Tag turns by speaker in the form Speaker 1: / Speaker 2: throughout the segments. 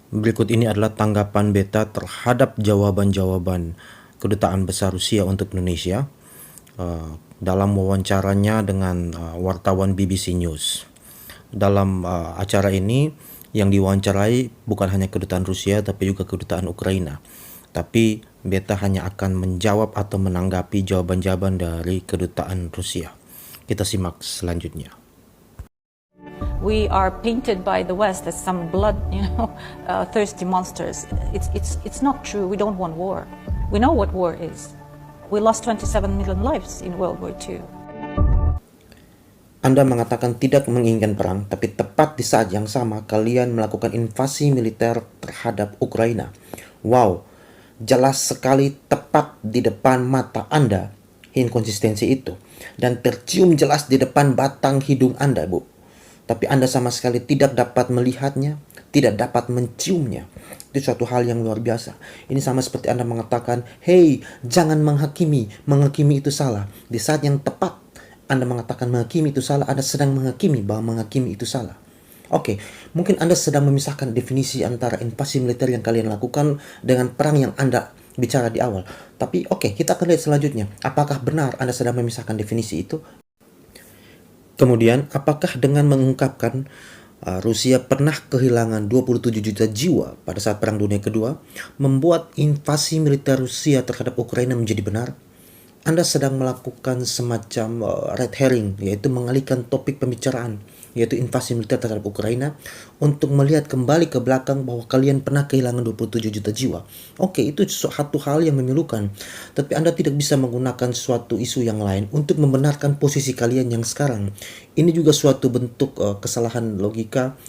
Speaker 1: Berikut ini adalah tanggapan Beta terhadap jawaban-jawaban Kedutaan Besar Rusia untuk Indonesia dalam wawancaranya dengan wartawan BBC News. Dalam acara ini yang diwawancarai bukan hanya Kedutaan Rusia tapi juga Kedutaan Ukraina. Tapi Beta hanya akan menjawab atau menanggapi jawaban-jawaban dari Kedutaan Rusia. Kita simak selanjutnya.
Speaker 2: We are painted by the West as some thirsty monsters. It's not true. We don't want war. We know what war is. We lost 27 million lives in World War II.
Speaker 1: Anda mengatakan tidak menginginkan perang, tapi tepat di saat yang sama kalian melakukan invasi militer terhadap Ukraina. Wow, jelas sekali tepat di depan mata Anda inkonsistensi itu. Dan tercium jelas di depan batang hidung Anda, Bu. Tapi Anda sama sekali tidak dapat melihatnya, tidak dapat menciumnya. Itu suatu hal yang luar biasa. Ini sama seperti Anda mengatakan, hey, jangan menghakimi, menghakimi itu salah. Di saat yang tepat Anda mengatakan menghakimi itu salah, Anda sedang menghakimi bahwa menghakimi itu salah. Oke, mungkin Anda sedang memisahkan definisi antara invasi militer yang kalian lakukan dengan perang yang Anda bicara di awal. Tapi oke, kita akan lihat selanjutnya. Apakah benar Anda sedang memisahkan definisi itu? Kemudian, apakah dengan mengungkapkan Rusia pernah kehilangan 27 juta jiwa pada saat Perang Dunia Kedua, membuat invasi militer Rusia terhadap Ukraina menjadi benar? Anda sedang melakukan semacam red herring, yaitu mengalihkan topik pembicaraan, yaitu invasi militer terhadap Ukraina, untuk melihat kembali ke belakang bahwa kalian pernah kehilangan 27 juta jiwa. Oke, itu suatu hal yang memilukan, tapi Anda tidak bisa menggunakan suatu isu yang lain untuk membenarkan posisi kalian yang sekarang. Ini juga suatu bentuk kesalahan logika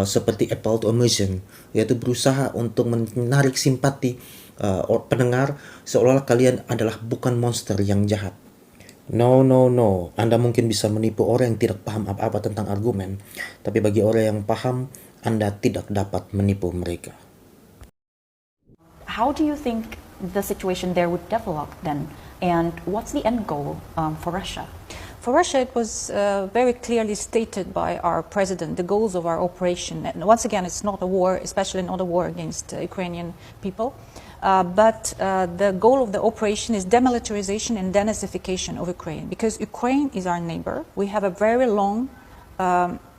Speaker 1: seperti apple to omission, yaitu berusaha untuk menarik simpati pendengar seolah-olah kalian adalah bukan monster yang jahat. No. Anda mungkin bisa menipu orang yang tidak paham apa-apa tentang argumen, tapi bagi orang yang paham, Anda tidak dapat menipu mereka.
Speaker 2: How do you think the situation there would develop then? And what's the end goal for Russia? For Russia, it was very clearly stated by our president, the goals of our operation. And once again, it's not a war, especially not a war against Ukrainian people. But the goal of the operation is demilitarization and denazification of Ukraine, because Ukraine is our neighbor. We have a very long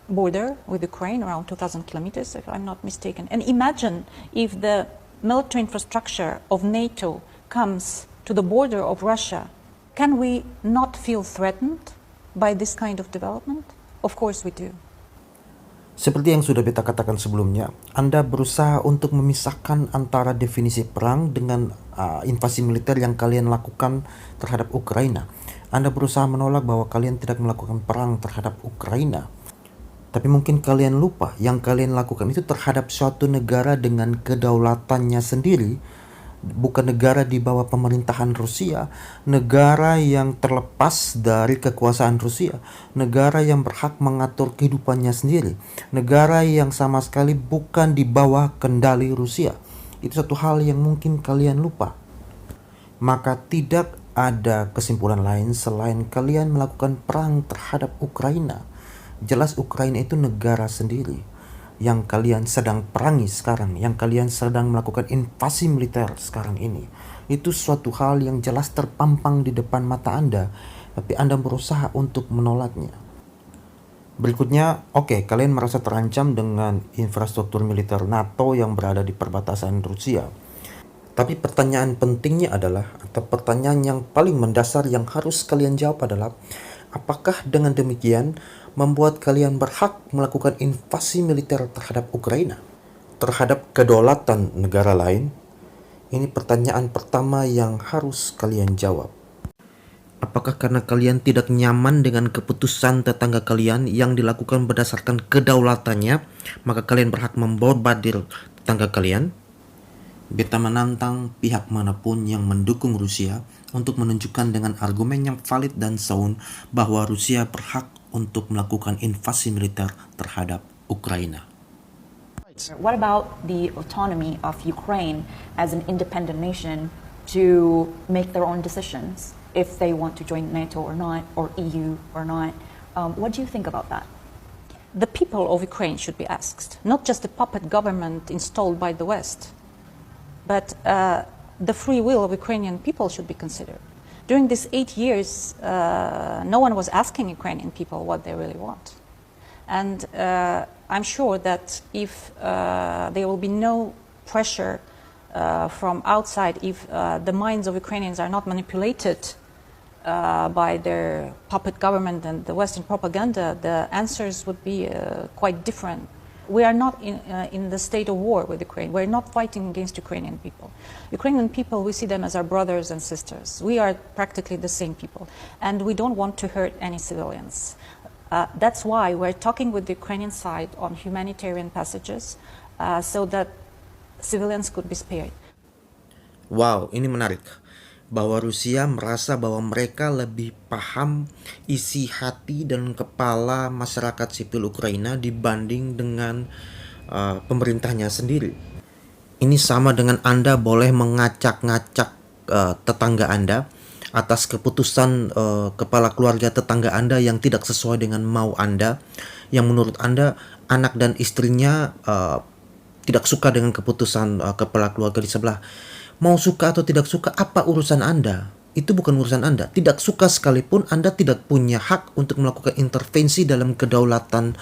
Speaker 2: border with Ukraine, around 2,000 kilometers, if I'm not mistaken. And imagine if the military infrastructure of NATO comes to the border of Russia. Can we not feel threatened by this kind of development? Of course we do.
Speaker 1: Seperti yang sudah Beta katakan sebelumnya, Anda berusaha untuk memisahkan antara definisi perang dengan invasi militer yang kalian lakukan terhadap Ukraina. Anda berusaha menolak bahwa kalian tidak melakukan perang terhadap Ukraina. Tapi mungkin kalian lupa yang kalian lakukan itu terhadap suatu negara dengan kedaulatannya sendiri, bukan negara di bawah pemerintahan Rusia, negara yang terlepas dari kekuasaan Rusia, negara yang berhak mengatur kehidupannya sendiri, negara yang sama sekali bukan di bawah kendali Rusia. Itu satu hal yang mungkin kalian lupa. Maka tidak ada kesimpulan lain selain kalian melakukan perang terhadap Ukraina. Jelas Ukraina itu negara sendiri yang kalian sedang perangi sekarang, yang kalian sedang melakukan invasi militer sekarang ini. Itu suatu hal yang jelas terpampang di depan mata Anda, tapi Anda berusaha untuk menolaknya. Berikutnya, kalian merasa terancam dengan infrastruktur militer NATO yang berada di perbatasan Rusia. Tapi pertanyaan pentingnya adalah, atau pertanyaan yang paling mendasar yang harus kalian jawab adalah, apakah dengan demikian membuat kalian berhak melakukan invasi militer terhadap Ukraina, terhadap kedaulatan negara lain? Ini pertanyaan pertama yang harus kalian jawab. Apakah karena kalian tidak nyaman dengan keputusan tetangga kalian yang dilakukan berdasarkan kedaulatannya, maka kalian berhak membombardir tetangga kalian? Beta menantang pihak manapun yang mendukung Rusia untuk menunjukkan dengan argumen yang valid dan sound bahwa Rusia berhak untuk melakukan invasi militer terhadap Ukraina.
Speaker 2: What about the autonomy of Ukraine as an independent nation to make their own decisions if they want to join NATO or not, or EU or not? What do you think about that? the people of Ukraine should be asked, not just the puppet government installed by the West, but the free will of Ukrainian people should be considered. During these 8 years, no one was asking Ukrainian people what they really want. And I'm sure that if there will be no pressure from outside, if the minds of Ukrainians are not manipulated by their puppet government and the Western propaganda, the answers would be quite different. We are not in the state of war with Ukraine. We're not fighting against Ukrainian people. Ukrainian people, we see them as our brothers and sisters. We are practically the same people, and we don't want to hurt any civilians. That's why we're talking with the Ukrainian side on humanitarian passages so that civilians could be spared.
Speaker 1: Wow, ini menarik. Bahwa Rusia merasa bahwa mereka lebih paham isi hati dan kepala masyarakat sipil Ukraina dibanding dengan pemerintahnya sendiri. Ini sama dengan Anda boleh mengacak-ngacak tetangga Anda atas keputusan kepala keluarga tetangga Anda yang tidak sesuai dengan mau Anda, yang menurut Anda anak dan istrinya tidak suka dengan keputusan kepala keluarga di sebelah. Mau suka atau tidak suka, apa urusan Anda? Itu bukan urusan Anda. Tidak suka sekalipun, Anda tidak punya hak untuk melakukan intervensi dalam kedaulatan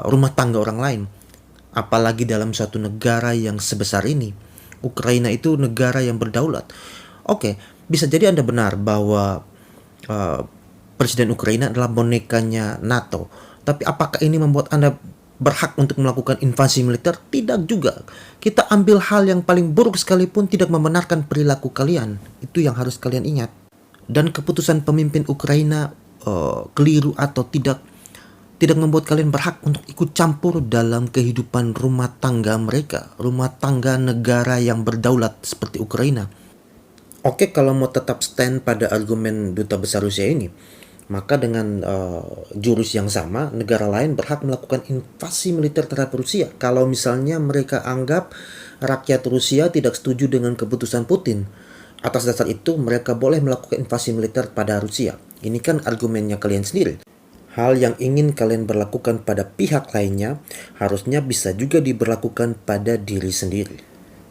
Speaker 1: rumah tangga orang lain. Apalagi dalam suatu negara yang sebesar ini. Ukraina itu negara yang berdaulat. Oke, bisa jadi Anda benar bahwa Presiden Ukraina adalah bonekanya NATO. Tapi apakah ini membuat Anda berhak untuk melakukan invasi militer? Tidak juga. Kita ambil hal yang paling buruk sekalipun tidak membenarkan perilaku kalian. Itu yang harus kalian ingat. Dan keputusan pemimpin Ukraina keliru atau tidak membuat kalian berhak untuk ikut campur dalam kehidupan rumah tangga mereka, rumah tangga negara yang berdaulat seperti Ukraina. Oke, kalau mau tetap stand pada argumen duta besar Rusia ini, maka dengan jurus yang sama, negara lain berhak melakukan invasi militer terhadap Rusia. Kalau misalnya mereka anggap rakyat Rusia tidak setuju dengan keputusan Putin, atas dasar itu mereka boleh melakukan invasi militer pada Rusia. Ini kan argumennya kalian sendiri. Hal yang ingin kalian berlakukan pada pihak lainnya harusnya bisa juga diberlakukan pada diri sendiri.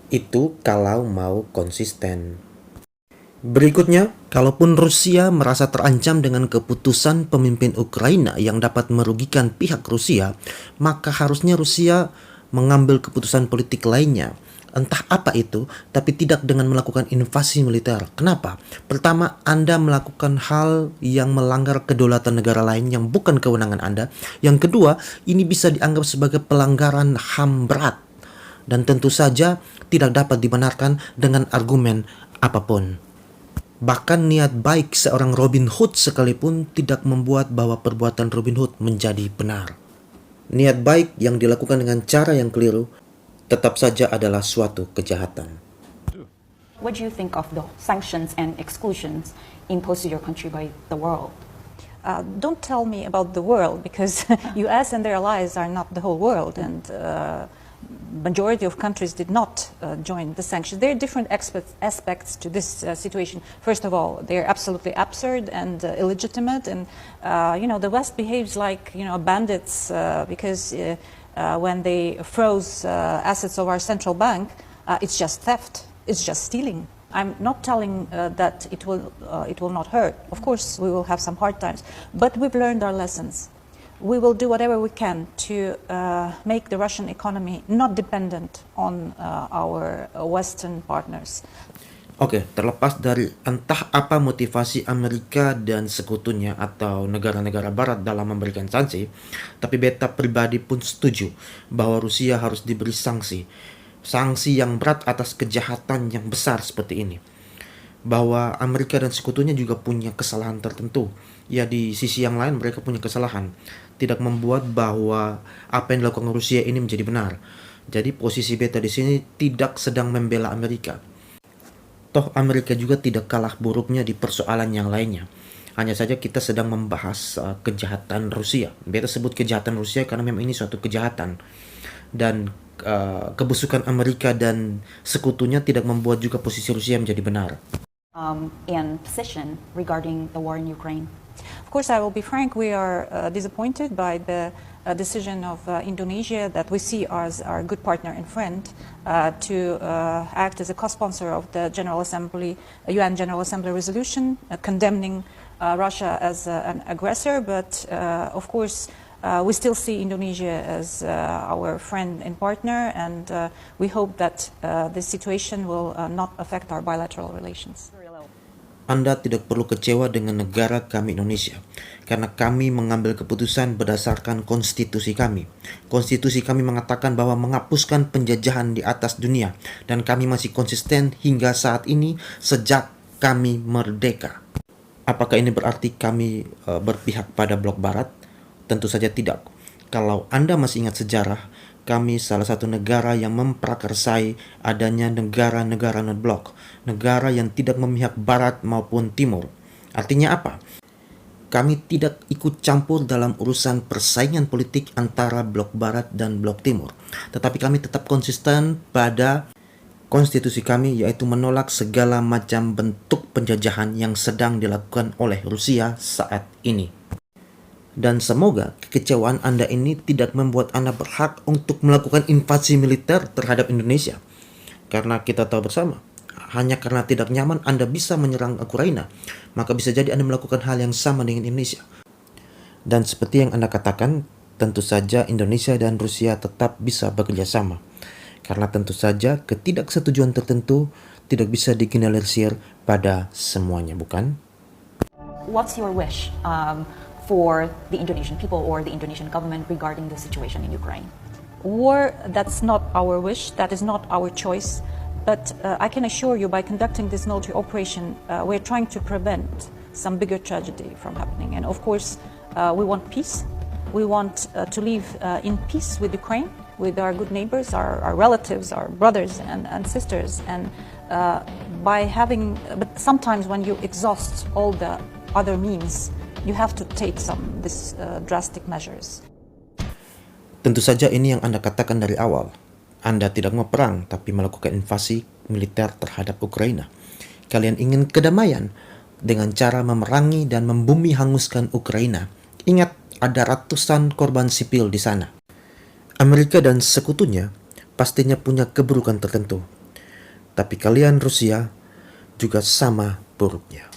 Speaker 1: Itu kalau mau konsisten. Berikutnya, kalaupun Rusia merasa terancam dengan keputusan pemimpin Ukraina yang dapat merugikan pihak Rusia, maka harusnya Rusia mengambil keputusan politik lainnya. Entah apa itu, tapi tidak dengan melakukan invasi militer. Kenapa? Pertama, Anda melakukan hal yang melanggar kedaulatan negara lain yang bukan kewenangan Anda. Yang kedua, ini bisa dianggap sebagai pelanggaran HAM berat. Dan tentu saja tidak dapat dibenarkan dengan argumen apapun. Bahkan niat baik seorang Robin Hood sekalipun tidak membuat bahwa perbuatan Robin Hood menjadi benar. Niat baik yang dilakukan dengan cara yang keliru tetap saja adalah suatu kejahatan.
Speaker 2: What do you think of the sanctions and exclusions imposed to your country by the world? Don't tell me about the world, because US and their allies are not the whole world, and majority of countries did not join the sanctions. There are different aspects to this situation. First of all, they are absolutely absurd and illegitimate, and the West behaves like bandits because when they froze assets of our central bank, it's just theft. It's just stealing. I'm not telling that it will not hurt. Of course, we will have some hard times, but we've learned our lessons. We will do whatever we can to make the Russian economy not dependent on our Western partners.
Speaker 1: Oke, terlepas dari entah apa motivasi Amerika dan sekutunya atau negara-negara barat dalam memberikan sanksi, tapi beta pribadi pun setuju bahwa Rusia harus diberi sanksi. Sanksi yang berat atas kejahatan yang besar seperti ini. Bahwa Amerika dan sekutunya juga punya kesalahan tertentu. Ya, di sisi yang lain mereka punya kesalahan. Tidak membuat bahwa apa yang dilakukan Rusia ini menjadi benar. Jadi posisi beta di sini tidak sedang membela Amerika. Toh Amerika juga tidak kalah buruknya di persoalan yang lainnya. Hanya saja kita sedang membahas kejahatan Rusia. Beta sebut kejahatan Rusia karena memang ini suatu kejahatan. Dan kebusukan Amerika dan sekutunya tidak membuat juga posisi Rusia menjadi benar.
Speaker 2: And position regarding the war in Ukraine. Of course, I will be frank, we are disappointed by the a decision of Indonesia that we see as our good partner and friend to act as a co-sponsor of the UN General Assembly resolution condemning Russia as an aggressor, but of course we still see Indonesia as our friend and partner, and we hope that this situation will not affect our bilateral relations.
Speaker 1: Anda tidak perlu kecewa dengan negara kami Indonesia, karena kami mengambil keputusan berdasarkan konstitusi kami. Konstitusi kami mengatakan bahwa menghapuskan penjajahan di atas dunia, dan kami masih konsisten hingga saat ini sejak kami merdeka. Apakah ini berarti kami berpihak pada blok barat? Tentu saja tidak. Kalau Anda masih ingat sejarah, kami salah satu negara yang memprakarsai adanya negara-negara non-blok, negara yang tidak memihak barat maupun timur. Artinya apa? Kami tidak ikut campur dalam urusan persaingan politik antara blok barat dan blok timur. Tetapi kami tetap konsisten pada konstitusi kami, yaitu menolak segala macam bentuk penjajahan yang sedang dilakukan oleh Rusia saat ini. Dan semoga kekecewaan Anda ini tidak membuat Anda berhak untuk melakukan invasi militer terhadap Indonesia. Karena kita tahu bersama, hanya karena tidak nyaman Anda bisa menyerang Ukraina, maka bisa jadi Anda melakukan hal yang sama dengan Indonesia. Dan seperti yang Anda katakan, tentu saja Indonesia dan Rusia tetap bisa bekerja sama. Karena tentu saja ketidaksetujuan tertentu tidak bisa digeneralisir pada semuanya, bukan?
Speaker 2: What's your wish for the Indonesian people or the Indonesian government regarding the situation in Ukraine? War, that's not our wish, that is not our choice, but I can assure you by conducting this military operation, we're trying to prevent some bigger tragedy from happening. And of course, we want peace. We want to live in peace with Ukraine, with our good neighbors, our relatives, our brothers and sisters. And but sometimes when you exhaust all the other means, you have to take this drastic measures.
Speaker 1: Tentu saja ini yang Anda katakan dari awal. Anda tidak mau perang, tapi melakukan invasi militer terhadap Ukraina. Kalian ingin kedamaian dengan cara memerangi dan membumi hanguskan Ukraina. Ingat, ada ratusan korban sipil di sana. Amerika dan sekutunya pastinya punya keburukan tertentu. Tapi kalian Rusia juga sama buruknya.